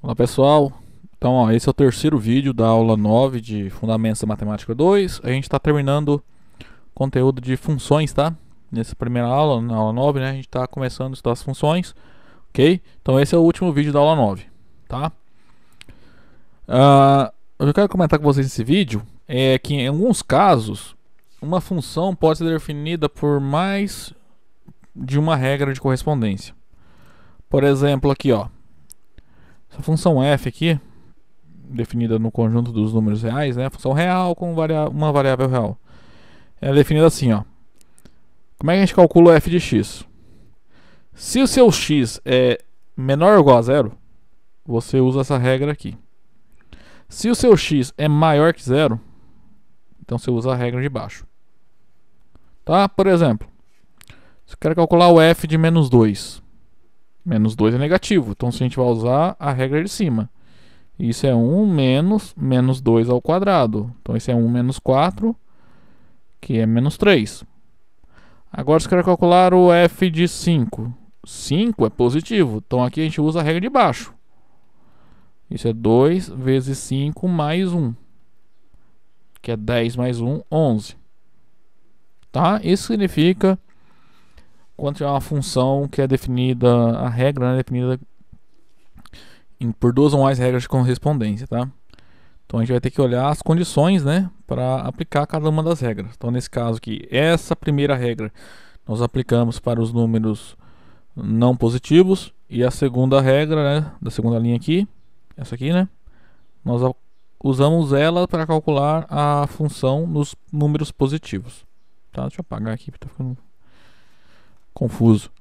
Olá pessoal, então esse é o terceiro vídeo da aula 9 de Fundamentos da Matemática 2. A gente está terminando o conteúdo de funções, tá? Nessa primeira aula, na aula 9, né, a gente está começando a estudar as funções, ok? Então esse é o último vídeo da aula 9, tá? O que eu quero comentar com vocês nesse vídeo é que em alguns casos uma função pode ser definida por mais de uma regra de correspondência. Por exemplo, aqui ó, essa função f aqui, definida no conjunto dos números reais, né? Função real com uma variável real. É definida assim, ó. Como é que a gente calcula o f de x? Se o seu x é menor ou igual a zero, você usa essa regra aqui. Se o seu x é maior que zero, então você usa a regra de baixo. Tá? Por exemplo, se eu quero calcular o f de menos 2. Menos 2 é negativo, então a gente vai usar a regra de cima. Isso é 1 menos 2 ao quadrado. Então isso é 1 menos 4, que é menos 3. Agora se eu quero calcular o f de 5. 5 é positivo, então aqui a gente usa a regra de baixo. Isso é 2 vezes 5 mais 1, que é 10 mais 1, 11. Tá? Isso significa quando tiver uma função que é definida, a regra é definida por duas ou mais regras de correspondência, tá? Então a gente vai ter que olhar as condições, né, para aplicar cada uma das regras. Então nesse caso aqui, essa primeira regra nós aplicamos para os números não positivos, e a segunda regra, né, da segunda linha aqui, essa aqui, né, nós usamos ela para calcular a função nos números positivos. Tá? Deixa eu apagar aqui porque tá ficando confuso.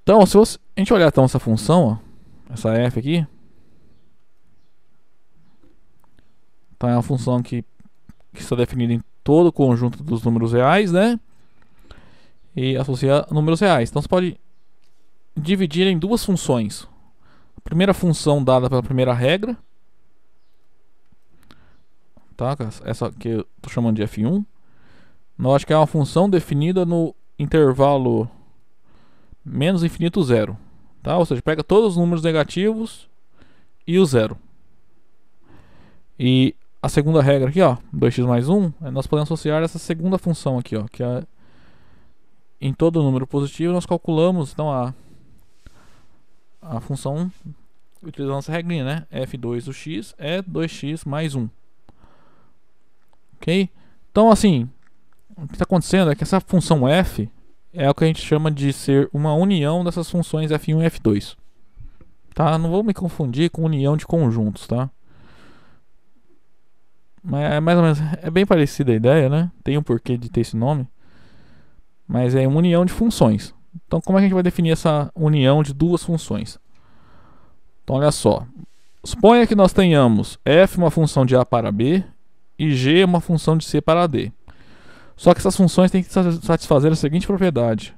Então, se a gente olhar então essa função, ó, essa f aqui, tá, é uma função que está definida em todo o conjunto dos números reais, né? E associa números reais. Então você pode dividir em duas funções. A primeira função dada pela primeira regra, tá? Essa que eu estou chamando de f1. Nós acho que é uma função definida no intervalo menos infinito zero, tá? Ou seja, pega todos os números negativos e o zero. E a segunda regra aqui, ó, 2x mais 1, nós podemos associar essa segunda função aqui, ó, que é em todo número positivo nós calculamos então a função utilizando essa regrinha, né? f2 do x é 2x mais 1. Ok? Então assim, o que está acontecendo é que essa função f é o que a gente chama de ser uma união dessas funções f1 e f2. Tá? Não vou me confundir com união de conjuntos, tá? Mas é mais ou menos, é bem parecida a ideia, né? Tem um porquê de ter esse nome. Mas é uma união de funções. Então como é que a gente vai definir essa união de duas funções? Então olha só. Suponha que nós tenhamos f uma função de a para b e g uma função de c para d. Só que essas funções têm que satisfazer a seguinte propriedade.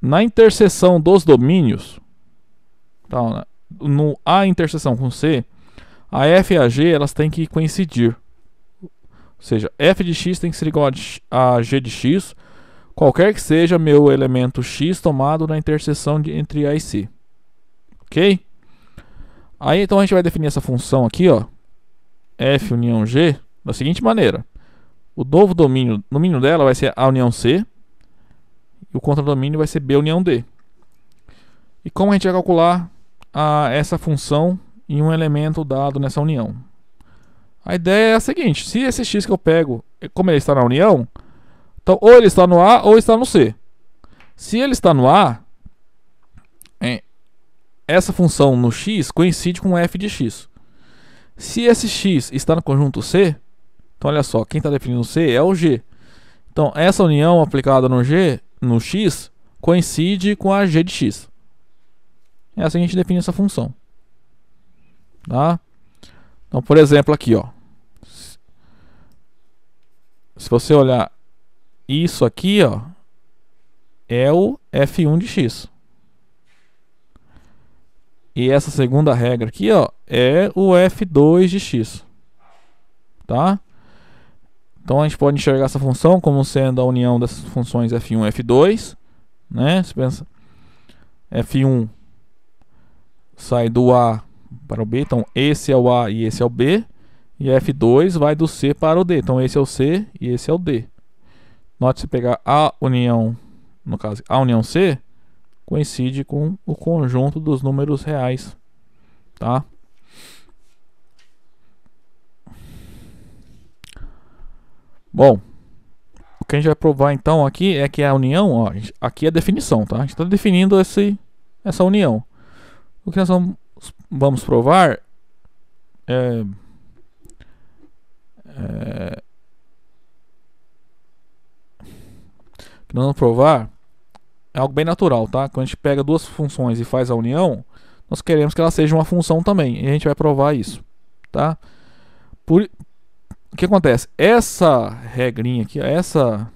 Na interseção dos domínios, tá, no A interseção com C, a f e a g elas têm que coincidir. Ou seja, f de x tem que ser igual a g de x, qualquer que seja meu elemento x tomado na interseção entre A e C. Ok? Aí então a gente vai definir essa função aqui, ó, f união g, da seguinte maneira. O novo domínio dela vai ser A união C, e o contradomínio vai ser B união D. E como a gente vai calcular essa função em um elemento dado nessa união? A ideia é a seguinte: se esse x que eu pego, como ele está na união, então ou ele está no A ou está no C. Se ele está no A, essa função no x coincide com f de x. Se esse x está no conjunto C, então olha só, quem está definindo C é o g. Então essa união aplicada no x, coincide com a g de x. É assim que a gente define essa função. Tá? Então, por exemplo, aqui, ó. Se você olhar isso aqui, ó, é o f1 de x. E essa segunda regra aqui, ó, é o f2 de x. Tá? Então a gente pode enxergar essa função como sendo a união dessas funções f1 e f2, né? Você pensa f1 sai do A para o B, então esse é o A e esse é o B. E F2 vai do C para o D, então esse é o C e esse é o D. Note, se pegar A união, no caso A união C, coincide com o conjunto dos números reais, tá? Bom, o que a gente vai provar então aqui é que a união, ó, aqui é a definição, tá? A gente está definindo essa união. O que nós vamos provar que nós vamos provar é algo bem natural, tá? Quando a gente pega duas funções e faz a união, nós queremos que ela seja uma função também, e a gente vai provar isso, tá? O que acontece? Essa regrinha aqui, essa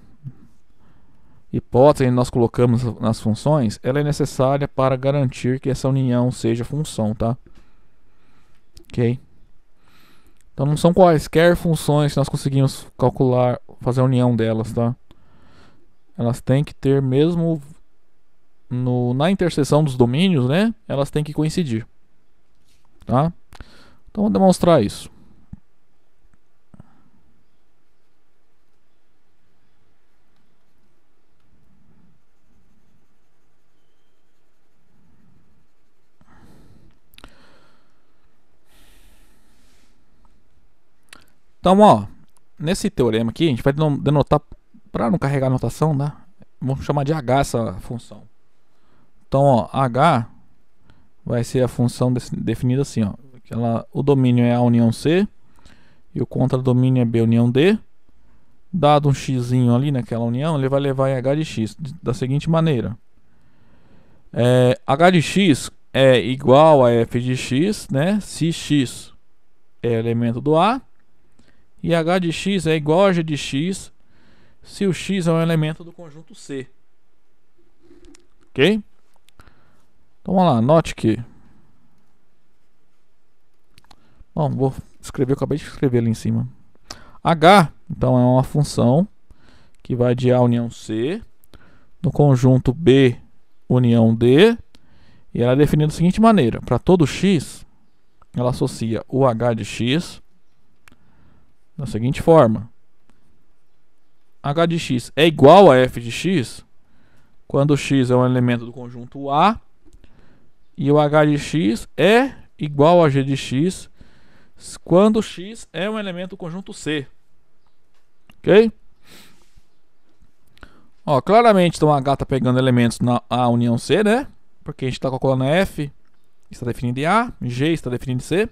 hipótese que nós colocamos nas funções, ela é necessária para garantir que essa união seja função, tá? Ok? Então não são quaisquer funções que nós conseguimos calcular, fazer a união delas, tá? Elas têm que ter mesmo na interseção dos domínios, né? Elas têm que coincidir, tá? Então vou demonstrar isso. Então, ó, nesse teorema aqui, a gente vai denotar, para não carregar a notação, né? Vamos chamar de H essa função. Então, ó, H vai ser a função definida assim, ó. O domínio é A união C e o contradomínio é B união D. Dado um xzinho ali naquela união, ele vai levar em H de x da seguinte maneira. H de x é igual a f de x, né? Se x é elemento do A. E H de x é igual a G de x se o x é um elemento do conjunto C. Ok? Então vamos lá, note que... Bom, vou escrever, eu acabei de escrever ali em cima. H, então, é uma função que vai de A união C no conjunto B união D. E ela é definida da seguinte maneira. Para todo x, ela associa o H de x da seguinte forma. H de x é igual a f de x quando x é um elemento do conjunto A. E o H de x é igual a G de x quando x é um elemento do conjunto C. Ok? Ó, claramente, então, H está pegando elementos na A união C, né? Porque a gente está calculando F, está definido em A, G está definido em C.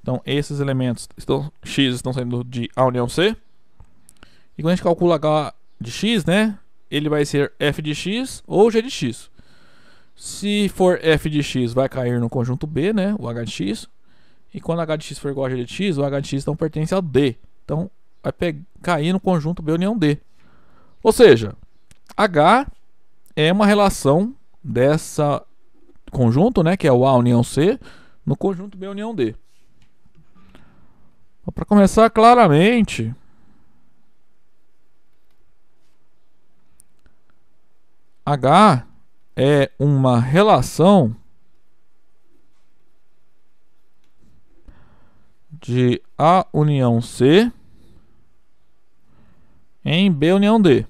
Então, esses elementos X estão saindo de A união C. E quando a gente calcula H de X, né? Ele vai ser F de X ou G de X. Se for F de X, vai cair no conjunto B, né? O H de X. E quando H de X for igual a G de X, o H de X então pertence ao D. Então, vai cair no conjunto B união D. Ou seja, H é uma relação dessa conjunto, né? Que é o A união C, no conjunto B união D. Para começar, claramente, H é uma relação de A união C em B união D.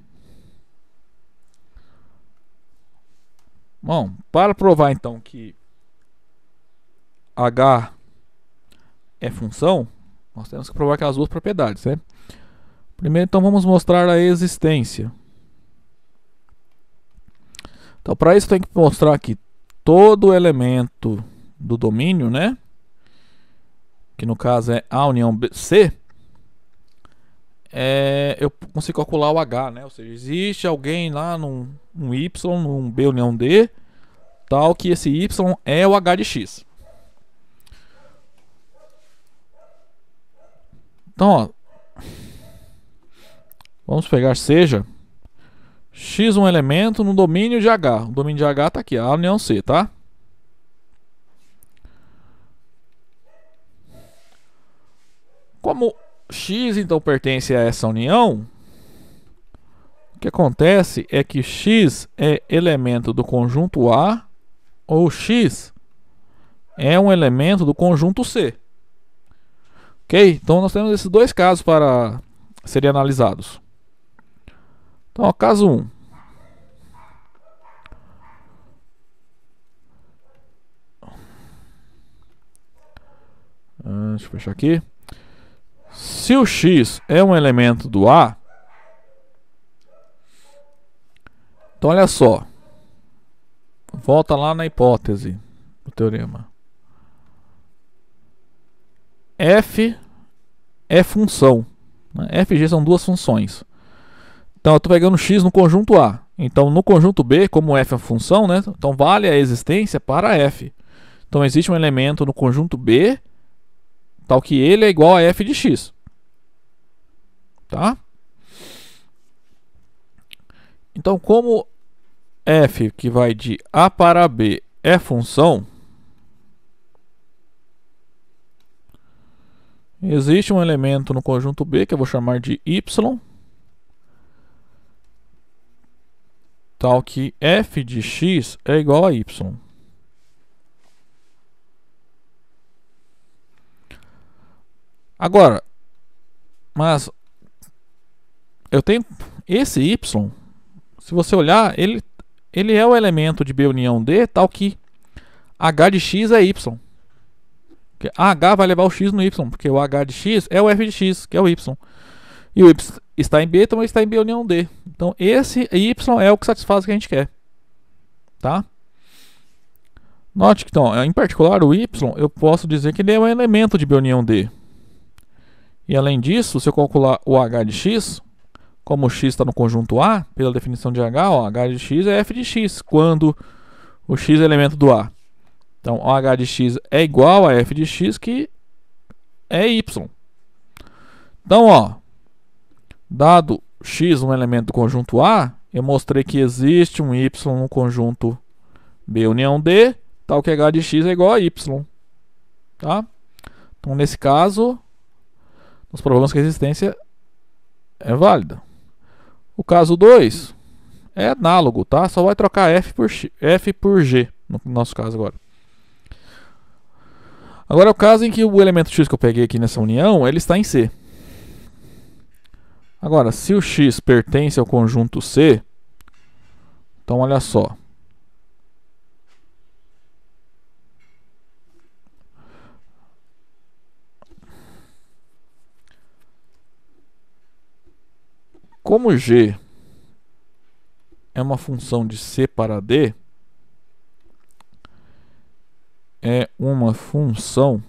Bom, para provar então que H é função, nós temos que provar aquelas duas propriedades, né? Primeiro, então, vamos mostrar a existência. Então, para isso, tem que mostrar que todo elemento do domínio, né? Que no caso é A união C, eu consigo calcular o H, né? Ou seja, existe alguém lá num Y, num B união D, tal que esse Y é o H de X. Então, ó, vamos pegar seja X um elemento no domínio de H. O domínio de H está aqui, A união C, tá? Como X então pertence a essa união, o que acontece é que X é elemento do conjunto A, ou X é um elemento do conjunto C. Ok? Então nós temos esses dois casos para serem analisados. Então, ó, caso 1. Deixa eu fechar aqui. Se o X é um elemento do A, então olha só. Volta lá na hipótese do teorema. F é função. F e G são duas funções. Então eu estou pegando X no conjunto A. Então no conjunto B, como F é função, né? Então vale a existência para F. Então existe um elemento no conjunto B, tal que ele é igual a F de X. Tá? Então como F que vai de A para B é função, existe um elemento no conjunto B que eu vou chamar de Y, tal que F de X é igual a Y. Agora, mas eu tenho esse Y, se você olhar, ele é o elemento de B união D, tal que H de X é Y. H vai levar o X no Y, porque o H de X é o F de X, que é o Y. E o Y está em B, então ele está em B união D. Então esse Y é o que satisfaz o que a gente quer. Tá? Note que, então, em particular, o Y, eu posso dizer que ele é um elemento de B união D. E além disso, se eu calcular o H de X, como o X está no conjunto A, pela definição de H, ó, H de X é F de X, quando o X é elemento do A. Então, o H de X é igual a F de X, que é Y. Então, ó, dado X um elemento do conjunto A, eu mostrei que existe um Y no conjunto B união D, tal que H de X é igual a Y. Tá? Então, nesse caso, nós provamos que a existência é válida. O caso 2 é análogo, tá? Só vai trocar F por G, no nosso caso agora. Agora é o caso em que o elemento X que eu peguei aqui nessa união, ele está em C. Agora, se o X pertence ao conjunto C, então olha só. Como G é uma função de C para D, é uma função,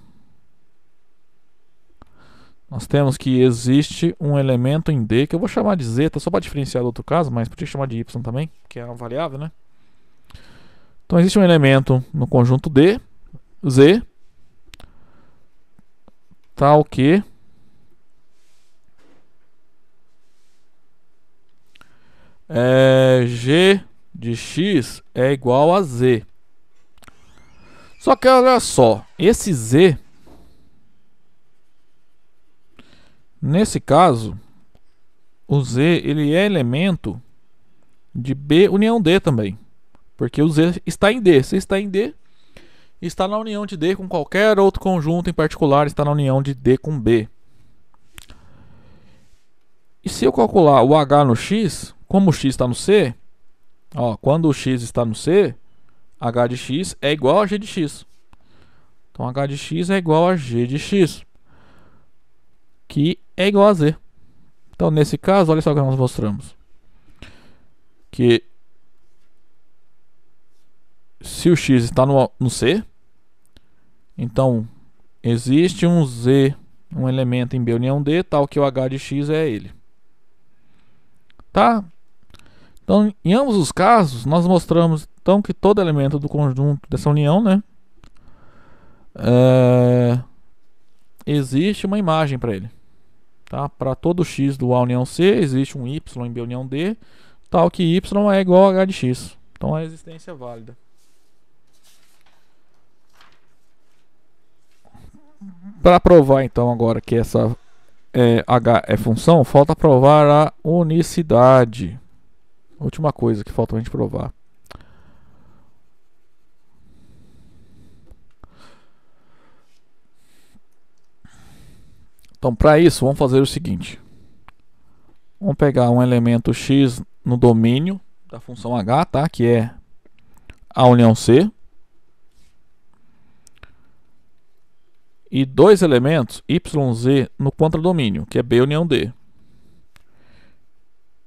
nós temos que existe um elemento em D, que eu vou chamar de zeta, só para diferenciar do outro caso, mas podia chamar de Y também, que é uma variável, né? Então existe um elemento no conjunto D, Z, tal que G de X é igual a Z. Só que olha só, esse Z, nesse caso, o Z ele é elemento de B união D também. Porque o Z está em D. Se está em D, está na união de D com qualquer outro conjunto, em particular está na união de D com B. E se eu calcular o H no X, como o X está no C, ó, quando o X está no C, H de X é igual a G de X. Então H de X é igual a G de X, que é igual a Z. Então nesse caso, olha só o que nós mostramos. Que se o X está no C, então existe um Z, um elemento em B união D, tal que o H de X é ele. Tá? Então, em ambos os casos, nós mostramos então que todo elemento do conjunto dessa união, né, existe uma imagem para ele. Tá? Para todo X do A união C, existe um Y em B união D, tal que Y é igual a H de X. Então a existência é válida. Para provar então agora que essa H é função, falta provar a unicidade. Última coisa que falta a gente provar. Então, para isso, vamos fazer o seguinte. Vamos pegar um elemento x no domínio da função h, tá? Que é a união C. E dois elementos, yz, no contradomínio, que é B união D.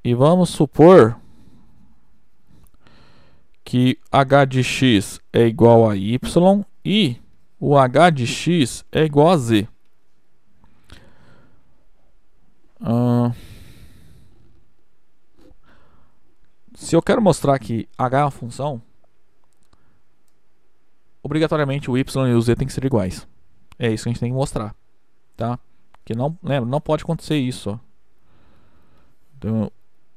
E vamos supor que h de x é igual a y e o h de x é igual a z. Se eu quero mostrar que h é uma função, obrigatoriamente o y e o z tem que ser iguais. É isso que a gente tem que mostrar, tá? Porque não, lembra, não pode acontecer isso, ó. Então,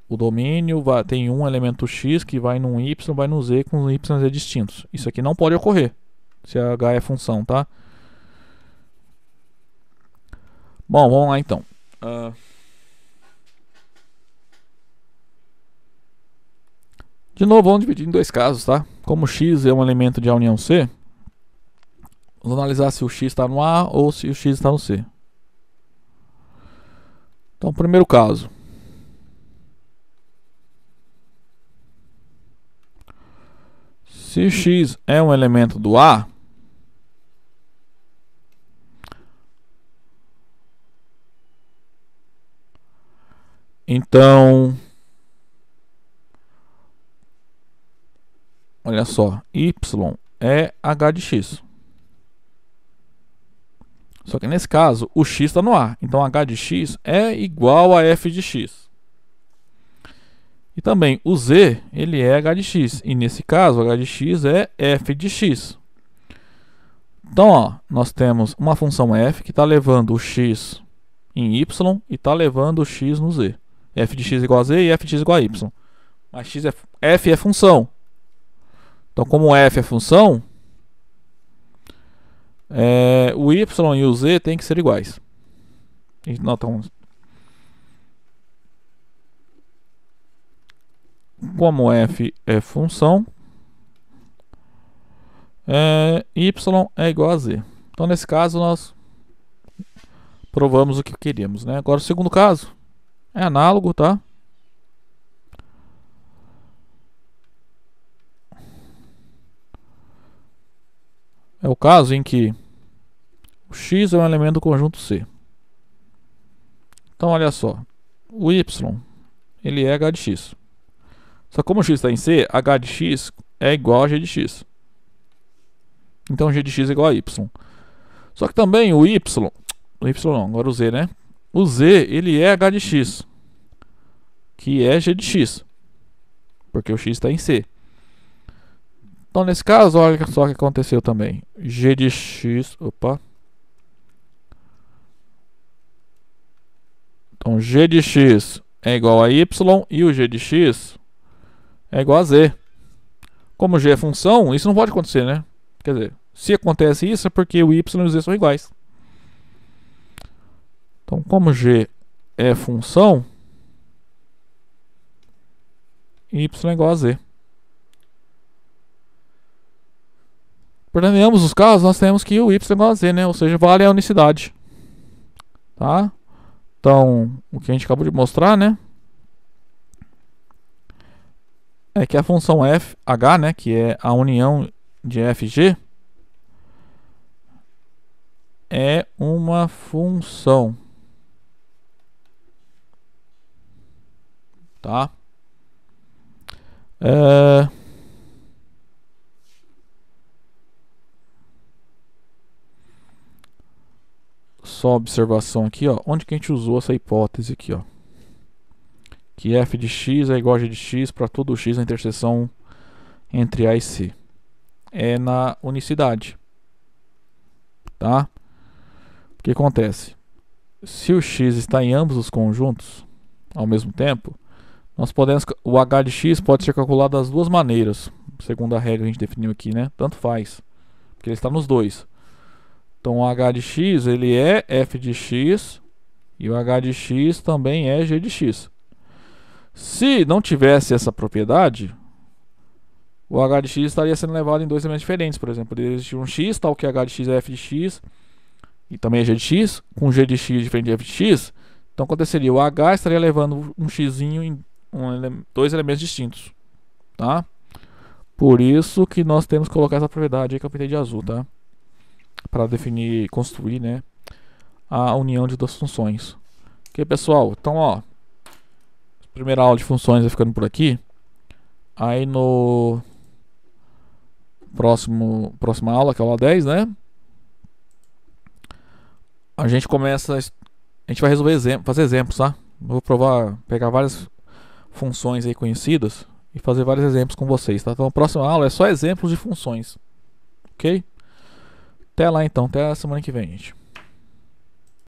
o domínio tem um elemento x que vai num y, vai no z com os y e z distintos. Isso aqui não pode ocorrer se a h é função, tá? Bom, vamos lá então. De novo, vamos dividir em dois casos, tá? Como x é um elemento de A união C, vamos analisar se o x está no A ou se o x está no C. Então, primeiro caso. Se x é um elemento do A, então, olha só, y é h de x. Só que nesse caso, o x está no A. Então, h de x é igual a f de x. E também o z, ele é h de x. E nesse caso, h de x é f de x. Então, ó, nós temos uma função f que está levando o x em y e está levando o x no z. F de x igual a z e f de x igual a y. Mas f é função. Então, como f é função, o y e o z têm que ser iguais. Então, como f é função, y é igual a z. Então, nesse caso, nós provamos o que queríamos, né? Agora, o segundo caso é análogo, tá? É o caso em que o x é um elemento do conjunto C. Então, olha só. O y, ele é h de x. Só que como o x está em C, h de x é igual a g de x. Então, g de x é igual a y. Só que também o y não, agora o z, né? O z, ele é h de x, que é g de x, porque o x está em C. Então, nesse caso, olha só o que aconteceu também. G de x, Então, g de x é igual a y e o g de x é igual a z. Como g é função, isso não pode acontecer, né? Quer dizer, se acontece isso é porque o y e o z são iguais. Então, como g é função, y é igual a z. Portanto, em ambos os casos, nós temos que o y é igual a z, né? Ou seja, vale a unicidade. Tá? Então, o que a gente acabou de mostrar, né? É que a função f, h, né? Que é a união de f e g, é uma função. Tá? Só observação aqui, ó. Onde que a gente usou essa hipótese aqui, ó? Que f de x é igual a g de x para todo x na interseção entre A e C. É na unicidade. Tá? O que acontece? Se o x está em ambos os conjuntos ao mesmo tempo, nós podemos, o h de x pode ser calculado das duas maneiras, segundo a regra que a gente definiu aqui, né? Tanto faz, porque ele está nos dois. Então, o h de x, ele é f de x, e o h de x também é g de x. Se não tivesse essa propriedade, o h de x estaria sendo levado em dois elementos diferentes. Por exemplo, poderia existir um x, tal que h de x é f de x, e também é g de x, com g de x diferente de f de x, então aconteceria, o h estaria levando um xzinho em dois elementos distintos, tá? Por isso que nós temos que colocar essa propriedade aí que eu pintei de azul, tá? Para definir, construir, né, a união de duas funções. Ok, pessoal? Então, ó, primeira aula de funções vai ficando por aqui. Aí no próxima aula, que é a aula 10, né? A gente começa, a gente vai resolver fazer exemplos, tá? Eu vou provar, pegar várias funções aí conhecidas e fazer vários exemplos com vocês, tá? Então a próxima aula é só exemplos de funções, ok? Até lá então, até a semana que vem, gente.